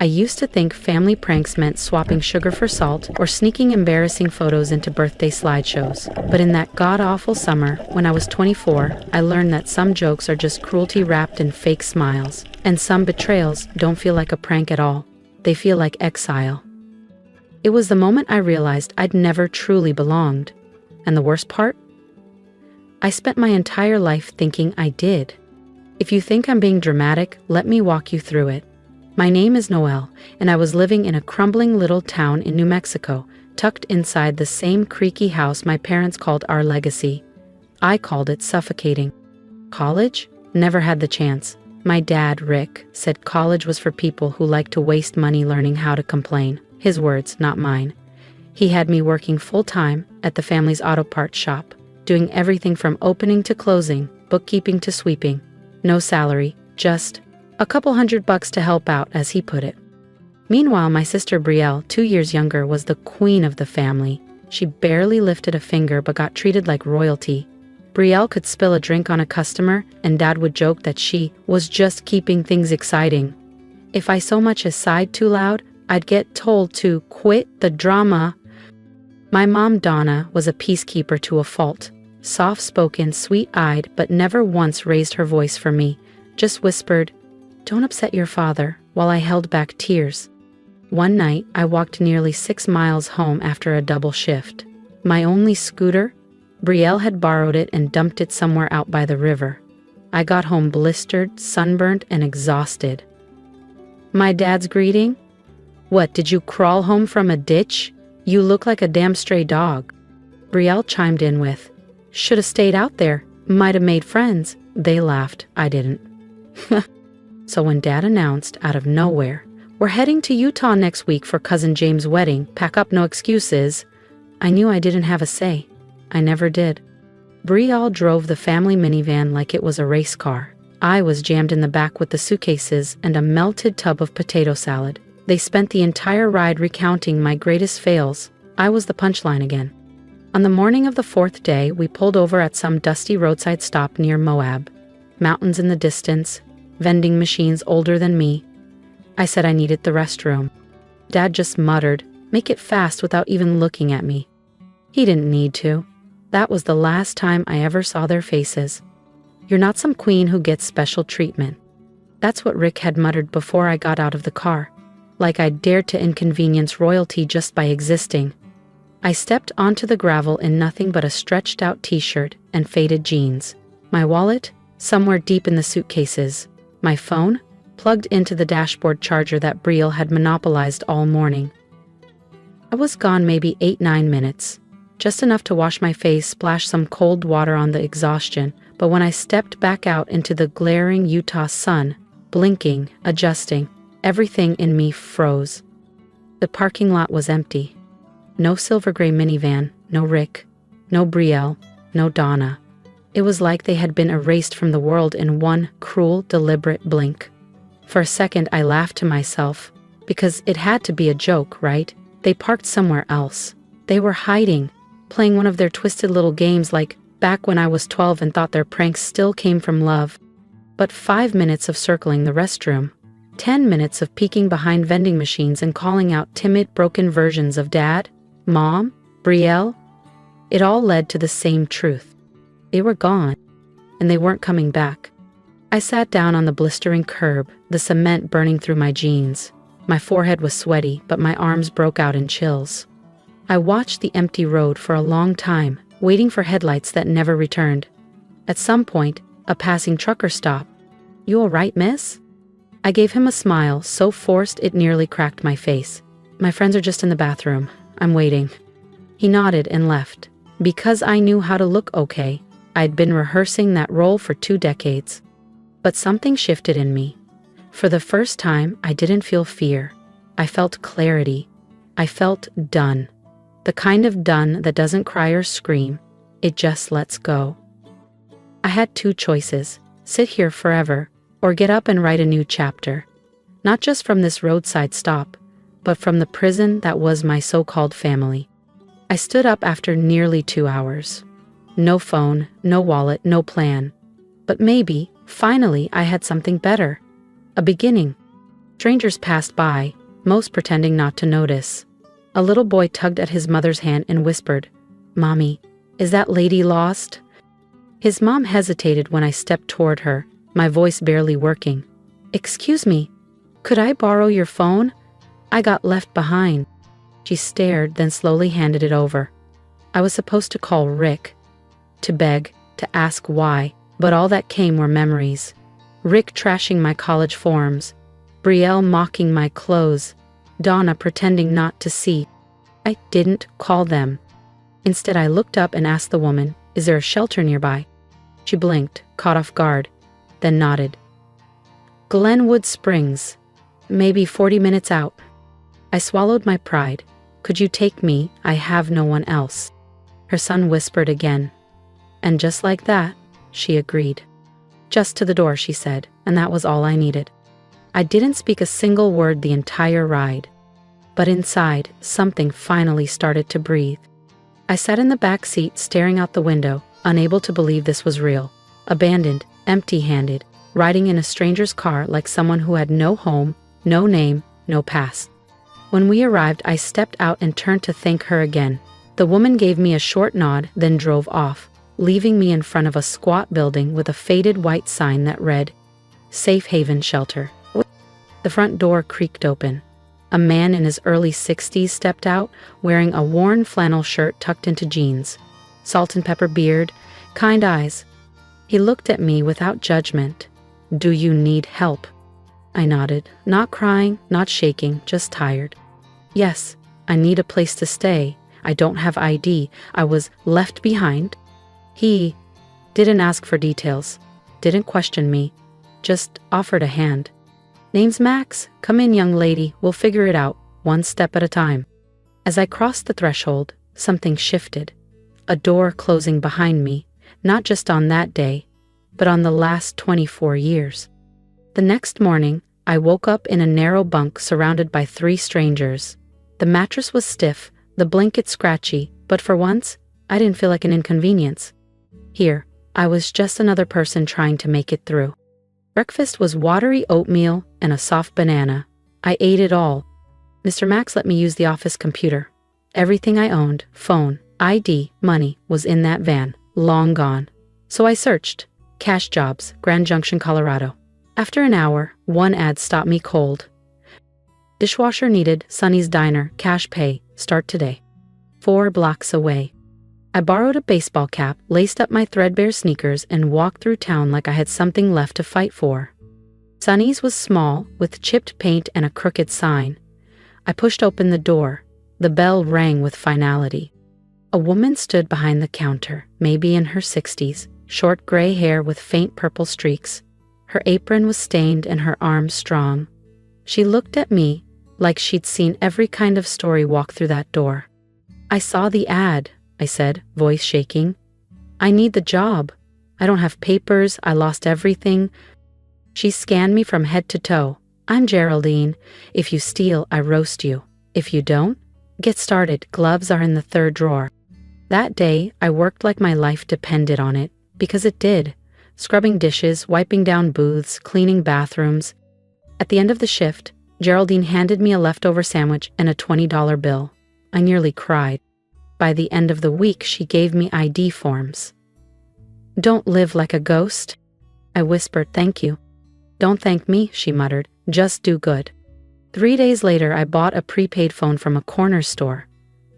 I used to think family pranks meant swapping sugar for salt or sneaking embarrassing photos into birthday slideshows. But in that god-awful summer, when I was 24, I learned that some jokes are just cruelty wrapped in fake smiles, and some betrayals don't feel like a prank at all. They feel like exile. It was the moment I realized I'd never truly belonged. And the worst part? I spent my entire life thinking I did. If you think I'm being dramatic, let me walk you through it. My name is Noelle, and I was living in a crumbling little town in New Mexico, tucked inside the same creaky house my parents called our legacy. I called it suffocating. College? Never had the chance. My dad, Rick, said college was for people who like to waste money learning how to complain. His words, not mine. He had me working full-time at the family's auto parts shop, doing everything from opening to closing, bookkeeping to sweeping. No salary, just a couple $100 to help out, as he put it. Meanwhile, my sister Brielle, 2 years younger, was the queen of the family. She barely lifted a finger but got treated like royalty. Brielle could spill a drink on a customer, and Dad would joke that she was just keeping things exciting. If I so much as sighed too loud, I'd get told to quit the drama. My mom, Donna, was a peacekeeper to a fault. Soft-spoken, sweet-eyed, but never once raised her voice for me. Just whispered, "Don't upset your father," while I held back tears. One night, I walked nearly 6 miles home after a double shift. My only scooter? Brielle had borrowed it and dumped it somewhere out by the river. I got home blistered, sunburnt, and exhausted. My dad's greeting? "What, did you crawl home from a ditch? You look like a damn stray dog." Brielle chimed in with, "Should've stayed out there. Might have made friends." They laughed. I didn't. So when Dad announced, out of nowhere, "We're heading to Utah next week for Cousin James' wedding, pack up, no excuses," I knew I didn't have a say. I never did. Brielle drove the family minivan like it was a race car. I was jammed in the back with the suitcases and a melted tub of potato salad. They spent the entire ride recounting my greatest fails. I was the punchline again. On the morning of the 4th day, we pulled over at some dusty roadside stop near Moab. Mountains in the distance, vending machines older than me. I said I needed the restroom. Dad just muttered, "Make it fast," without even looking at me. He didn't need to. That was the last time I ever saw their faces. "You're not some queen who gets special treatment." That's what Rick had muttered before I got out of the car. Like I dared to inconvenience royalty just by existing. I stepped onto the gravel in nothing but a stretched-out t-shirt and faded jeans. My wallet? Somewhere deep in the suitcases. My phone? Plugged into the dashboard charger that Brielle had monopolized all morning. I was gone maybe 8-9 minutes. Just enough to wash my face, splash some cold water on the exhaustion, but when I stepped back out into the glaring Utah sun, blinking, adjusting, everything in me froze. The parking lot was empty. No silver gray minivan, no Rick, no Brielle, no Donna. It was like they had been erased from the world in one cruel, deliberate blink. For a second I laughed to myself, because it had to be a joke, right? They parked somewhere else. They were hiding, playing one of their twisted little games like back when I was 12 and thought their pranks still came from love. But 5 minutes of circling the restroom, 10 minutes of peeking behind vending machines and calling out timid, broken versions of Dad, Mom, Brielle, it all led to the same truth. They were gone, and they weren't coming back. I sat down on the blistering curb, the cement burning through my jeans. My forehead was sweaty, but my arms broke out in chills. I watched the empty road for a long time, waiting for headlights that never returned. At some point, a passing trucker stopped. "You all right, miss?" I gave him a smile so forced it nearly cracked my face. "My friends are just in the bathroom. I'm waiting." He nodded and left. Because I knew how to look okay, I'd been rehearsing that role for 2 decades. But something shifted in me. For the first time, I didn't feel fear. I felt clarity. I felt done. The kind of done that doesn't cry or scream. It just lets go. I had 2 choices: sit here forever, or get up and write a new chapter. Not just from this roadside stop, but from the prison that was my so-called family. I stood up after nearly 2 hours. No phone, no wallet, no plan. But maybe, finally, I had something better. A beginning. Strangers passed by, most pretending not to notice. A little boy tugged at his mother's hand and whispered, "Mommy, is that lady lost?" His mom hesitated when I stepped toward her, my voice barely working. "Excuse me, could I borrow your phone? I got left behind." She stared, then slowly handed it over. I was supposed to call Rick, to beg, to ask why, but all that came were memories. Rick trashing my college forms, Brielle mocking my clothes, Donna pretending not to see. I didn't call them. Instead, I looked up and asked the woman, "Is there a shelter nearby?" She blinked, caught off guard, then nodded. "Glenwood Springs, maybe 40 minutes out." I swallowed my pride. "Could you take me? I have no one else." Her son whispered again. And just like that, she agreed. "Just to the door," she said, and that was all I needed. I didn't speak a single word the entire ride. But inside, something finally started to breathe. I sat in the back seat staring out the window, unable to believe this was real. Abandoned, empty-handed, riding in a stranger's car like someone who had no home, no name, no past. When we arrived, I stepped out and turned to thank her again. The woman gave me a short nod, then drove off, leaving me in front of a squat building with a faded white sign that read, "Safe Haven Shelter." The front door creaked open. A man in his early 60s stepped out, wearing a worn flannel shirt tucked into jeans, salt and pepper beard, kind eyes. He looked at me without judgment. "Do you need help?" I nodded, not crying, not shaking, just tired. "Yes, I need a place to stay. I don't have ID. I was left behind." He didn't ask for details, didn't question me, just offered a hand. "Name's Max. Come in, young lady. We'll figure it out, one step at a time." As I crossed the threshold, something shifted. A door closing behind me, not just on that day, but on the last 24 years. The next morning, I woke up in a narrow bunk surrounded by 3 strangers. The mattress was stiff, the blanket scratchy, but for once, I didn't feel like an inconvenience. Here, I was just another person trying to make it through. Breakfast was watery oatmeal and a soft banana. I ate it all. Mr. Max let me use the office computer. Everything I owned, phone, ID, money, was in that van, long gone. So I searched. Cash jobs, Grand Junction, Colorado. After an hour, one ad stopped me cold. Dishwasher needed, Sonny's Diner, cash pay, start today. 4 blocks away. I borrowed a baseball cap, laced up my threadbare sneakers, and walked through town like I had something left to fight for. Sonny's was small, with chipped paint and a crooked sign. I pushed open the door. The bell rang with finality. A woman stood behind the counter, maybe in her 60s, short gray hair with faint purple streaks. Her apron was stained and her arms strong. She looked at me like she'd seen every kind of story walk through that door. "I saw the ad," I said, voice shaking. "I need the job. I don't have papers. I lost everything." She scanned me from head to toe. "I'm Geraldine. If you steal, I roast you. If you don't, get started. Gloves are in the 3rd drawer." That day, I worked like my life depended on it, because it did. Scrubbing dishes, wiping down booths, cleaning bathrooms. At the end of the shift, Geraldine handed me a leftover sandwich and a $20 bill. I nearly cried. By the end of the week, she gave me ID forms. "Don't live like a ghost." I whispered, "Thank you." "Don't thank me," she muttered. "Just do good." 3 days later, I bought a prepaid phone from a corner store.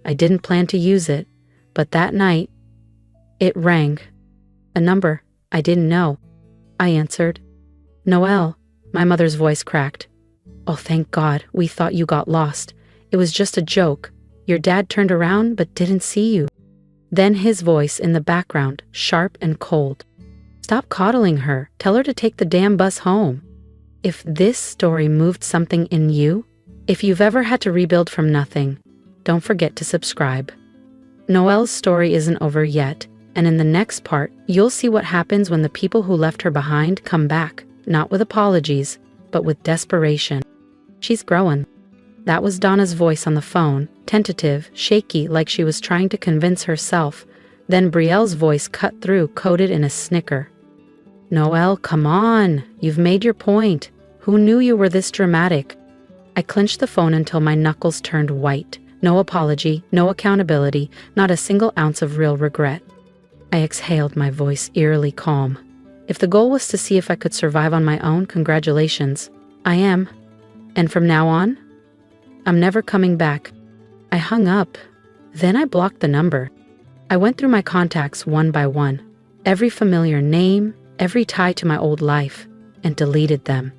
I didn't plan to use it, but that night, it rang. A number I didn't know. I answered. "Noelle," my mother's voice cracked. "Oh, thank God, we thought you got lost. It was just a joke. Your dad turned around but didn't see you." Then his voice in the background, sharp and cold. "Stop coddling her. Tell her to take the damn bus home." If this story moved something in you, if you've ever had to rebuild from nothing, don't forget to subscribe. Noelle's story isn't over yet, and in the next part, you'll see what happens when the people who left her behind come back, not with apologies, but with desperation. She's growing. That was Donna's voice on the phone, tentative, shaky, like she was trying to convince herself. Then Brielle's voice cut through, coated in a snicker. "Noelle, come on. You've made your point. Who knew you were this dramatic? I clenched the phone until my knuckles turned white. No apology, no accountability, not a single ounce of real regret. I exhaled, my voice eerily calm. If the goal was to see if I could survive on my own, congratulations. I am. And from now on, I'm never coming back. I hung up. Then I blocked the number. I went through my contacts one by one, every familiar name, every tie to my old life, and deleted them.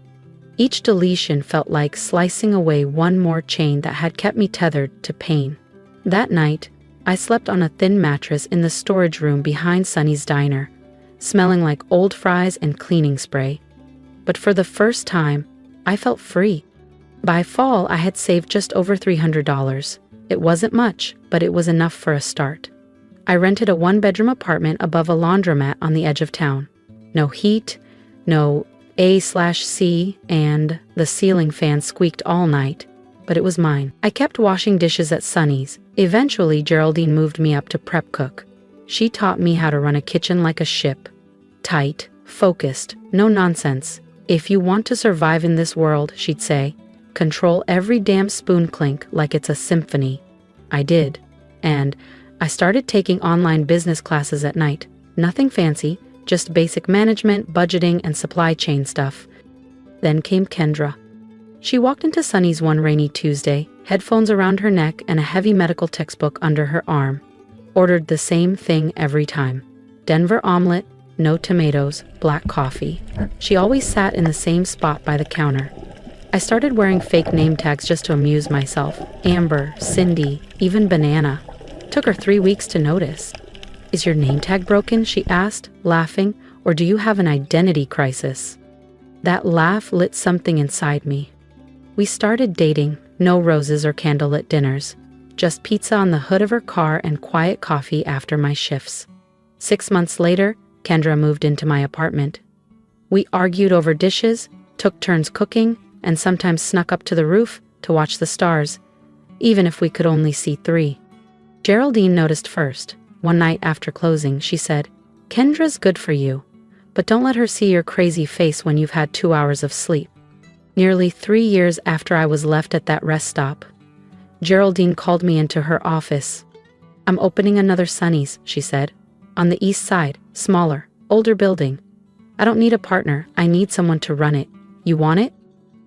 Each deletion felt like slicing away one more chain that had kept me tethered to pain. That night, I slept on a thin mattress in the storage room behind Sunny's diner, smelling like old fries and cleaning spray. But for the first time, I felt free. By fall, I had saved just over $300. It wasn't much, but it was enough for a start. I rented a one-bedroom apartment above a laundromat on the edge of town. No heat, no A/C, and the ceiling fan squeaked all night, but it was mine. I kept washing dishes at Sunny's. Eventually, Geraldine moved me up to prep cook. She taught me how to run a kitchen like a ship. Tight, focused, no nonsense. If you want to survive in this world, she'd say, control every damn spoon clink like it's a symphony. I did. And I started taking online business classes at night. Nothing fancy, just basic management, budgeting, and supply chain stuff. Then came Kendra. She walked into Sunny's one rainy Tuesday, headphones around her neck and a heavy medical textbook under her arm. Ordered the same thing every time. Denver omelet, no tomatoes, black coffee. She always sat in the same spot by the counter. I started wearing fake name tags just to amuse myself. Amber, Cindy, even Banana. Took her 3 weeks to notice. Is your name tag broken? She asked, laughing, or do you have an identity crisis? That laugh lit something inside me. We started dating, no roses or candlelit dinners, just pizza on the hood of her car and quiet coffee after my shifts. 6 months later, Kendra moved into my apartment. We argued over dishes, took turns cooking, and sometimes snuck up to the roof to watch the stars, even if we could only see 3. Geraldine noticed first. One night after closing, she said, Kendra's good for you, but don't let her see your crazy face when you've had 2 hours of sleep. Nearly 3 years after I was left at that rest stop, Geraldine called me into her office. I'm opening another Sunny's, she said, on the east side, smaller, older building. I don't need a partner, I need someone to run it. You want it?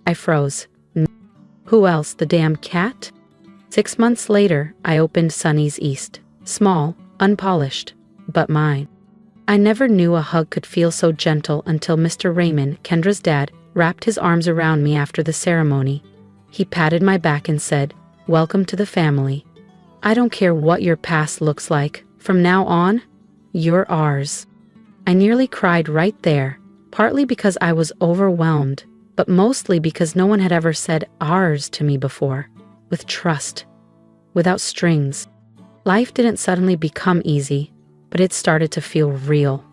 I froze. Who else, the damn cat? 6 months later, I opened Sunny's East. Small, unpolished, but mine. I never knew a hug could feel so gentle until Mr. Raymond, Kendra's dad, wrapped his arms around me after the ceremony. He patted my back and said, welcome to the family. I don't care what your past looks like. From now on, you're ours. I nearly cried right there, partly because I was overwhelmed, but mostly because no one had ever said ours to me before, with trust, without strings. Life didn't suddenly become easy, but it started to feel real.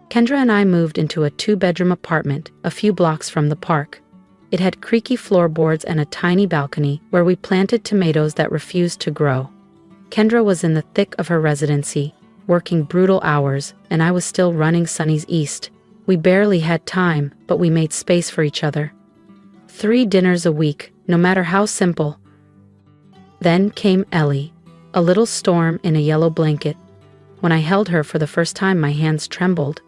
Kendra and I moved into a 2-bedroom apartment a few blocks from the park. It had creaky floorboards and a tiny balcony where we planted tomatoes that refused to grow. Kendra was in the thick of her residency, working brutal hours, and I was still running Sunny's East. We barely had time, but we made space for each other. 3 dinners a week, no matter how simple. Then came Ellie, a little storm in a yellow blanket. When I held her for the first time, my hands trembled.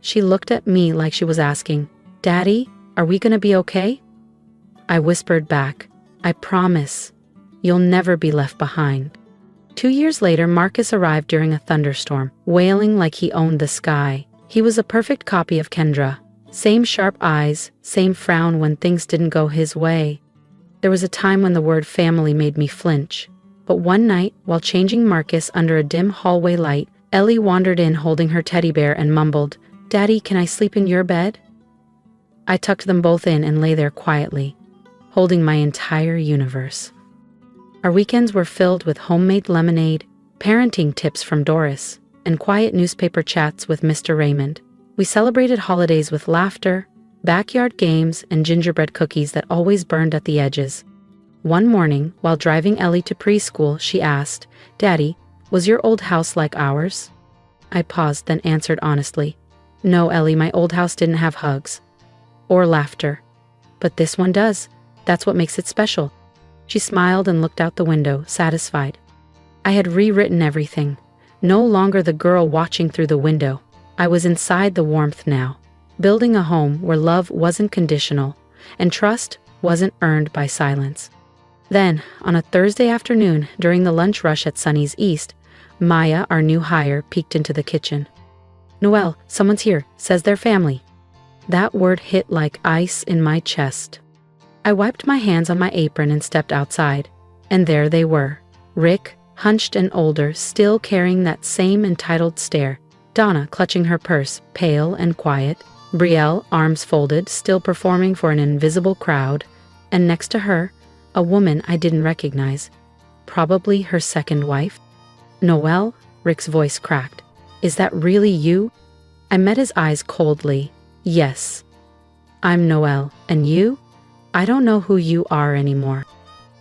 She looked at me like she was asking, Daddy, are we gonna be okay? I whispered back, I promise. You'll never be left behind. 2 years later, Marcus arrived during a thunderstorm, wailing like he owned the sky. He was a perfect copy of Kendra. Same sharp eyes, same frown when things didn't go his way. There was a time when the word family made me flinch. But one night, while changing Marcus under a dim hallway light, Ellie wandered in holding her teddy bear and mumbled, Daddy, can I sleep in your bed? I tucked them both in and lay there quietly, holding my entire universe. Our weekends were filled with homemade lemonade, parenting tips from Doris, and quiet newspaper chats with Mr. Raymond. We celebrated holidays with laughter, backyard games, and gingerbread cookies that always burned at the edges. One morning, while driving Ellie to preschool, she asked, Daddy, was your old house like ours? I paused, then answered honestly, No, Ellie, my old house didn't have hugs. Or laughter. But this one does. That's what makes it special. She smiled and looked out the window, satisfied. I had rewritten everything. No longer the girl watching through the window. I was inside the warmth now, building a home where love wasn't conditional and trust wasn't earned by silence. Then, on a Thursday afternoon during the lunch rush at Sunny's East, Maya, our new hire, peeked into the kitchen. "Noelle, someone's here, says they're family." That word hit like ice in my chest. I wiped my hands on my apron and stepped outside. And there they were. Rick, hunched and older, still carrying that same entitled stare. Donna, clutching her purse, pale and quiet. Brielle, arms folded, still performing for an invisible crowd. And next to her, a woman I didn't recognize. Probably her second wife. "Noelle?" Rick's voice cracked. "Is that really you?" I met his eyes coldly. "Yes. I'm Noelle. And you? I don't know who you are anymore."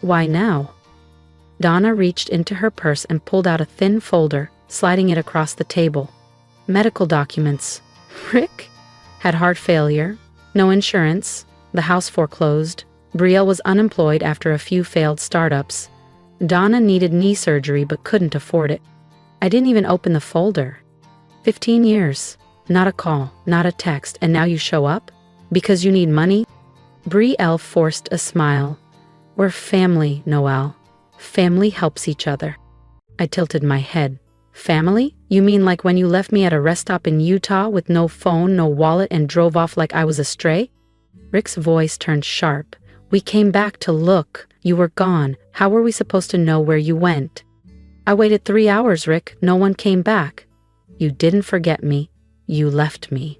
"Why now?" Donna reached into her purse and pulled out a thin folder, sliding it across the table. "Medical documents." Rick had heart failure, no insurance, the house foreclosed. Brielle was unemployed after a few failed startups. Donna needed knee surgery but couldn't afford it. I didn't even open the folder. 15 years. Not a call, not a text, and now you show up? Because you need money? Brielle forced a smile. "We're family, Noelle. Family helps each other." I tilted my head. "Family? You mean like when you left me at a rest stop in Utah with no phone, no wallet, and drove off like I was a stray?" Rick's voice turned sharp. "We came back to look. You were gone. How were we supposed to know where you went?" "I waited 3 hours, Rick. No one came back." "You didn't forget me. You left me."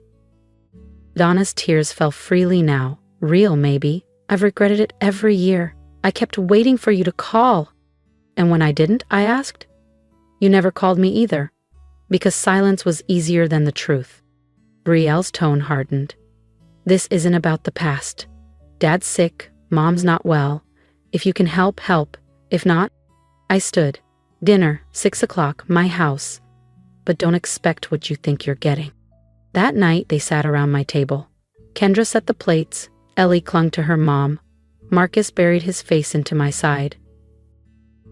Donna's tears fell freely now. Real, maybe. I've regretted it every year. I kept waiting for you to call. "And when I didn't?" I asked. "You never called me either. Because silence was easier than the truth." Brielle's tone hardened. "This isn't about the past. Dad's sick. Mom's not well. If you can help, help. If not..." I stood. "Dinner, 6 o'clock, my house. But don't expect what you think you're getting." That night, they sat around my table. Kendra set the plates. Ellie clung to her mom. Marcus buried his face into my side.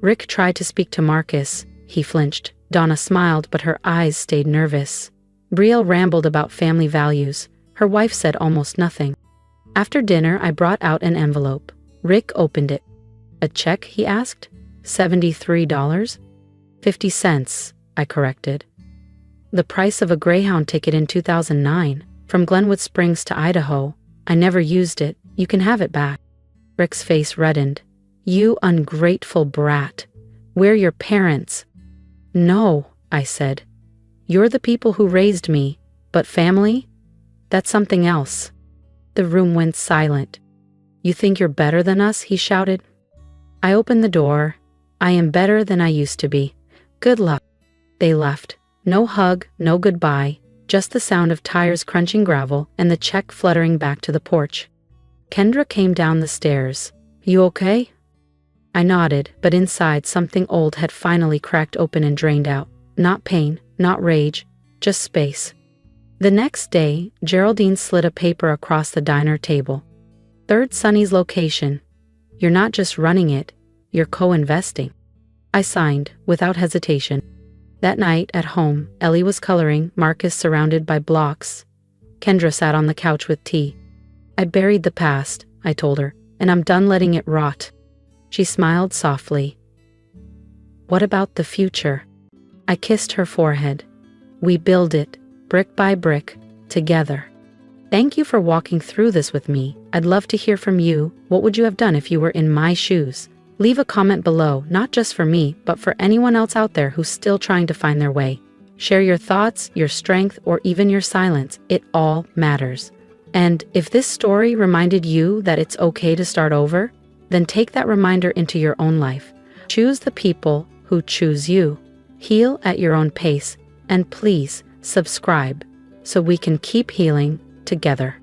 Rick tried to speak to Marcus. He flinched. Donna smiled, but her eyes stayed nervous. Brielle rambled about family values. Her wife said almost nothing. After dinner, I brought out an envelope. Rick opened it. "A check?" he asked. $73? 50 cents, I corrected. "The price of a Greyhound ticket in 2009, from Glenwood Springs to Idaho. I never used it. You can have it back." Rick's face reddened. "You ungrateful brat. We're your parents." "No," I said. "You're the people who raised me, but family? That's something else." The room went silent. "You think you're better than us?" he shouted. I opened the door. "I am better than I used to be. Good luck." They left. No hug, no goodbye, just the sound of tires crunching gravel and the check fluttering back to the porch. Kendra came down the stairs. "You okay?" I nodded, but inside something old had finally cracked open and drained out. Not pain, not rage, just space. The next day, Geraldine slid a paper across the diner table. "Third Sunny's location. You're not just running it, you're co-investing." I signed, without hesitation. That night, at home, Ellie was coloring, Marcus surrounded by blocks. Kendra sat on the couch with tea. "I buried the past," I told her, "and I'm done letting it rot." She smiled softly. "What about the future?" I kissed her forehead. "We build it, brick by brick, together." Thank you for walking through this with me. I'd love to hear from you. What would you have done if you were in my shoes? Leave a comment below, not just for me, but for anyone else out there who's still trying to find their way. Share your thoughts, your strength, or even your silence. It all matters. And if this story reminded you that it's okay to start over, then take that reminder into your own life. Choose the people who choose you. Heal at your own pace. And please subscribe so we can keep healing together.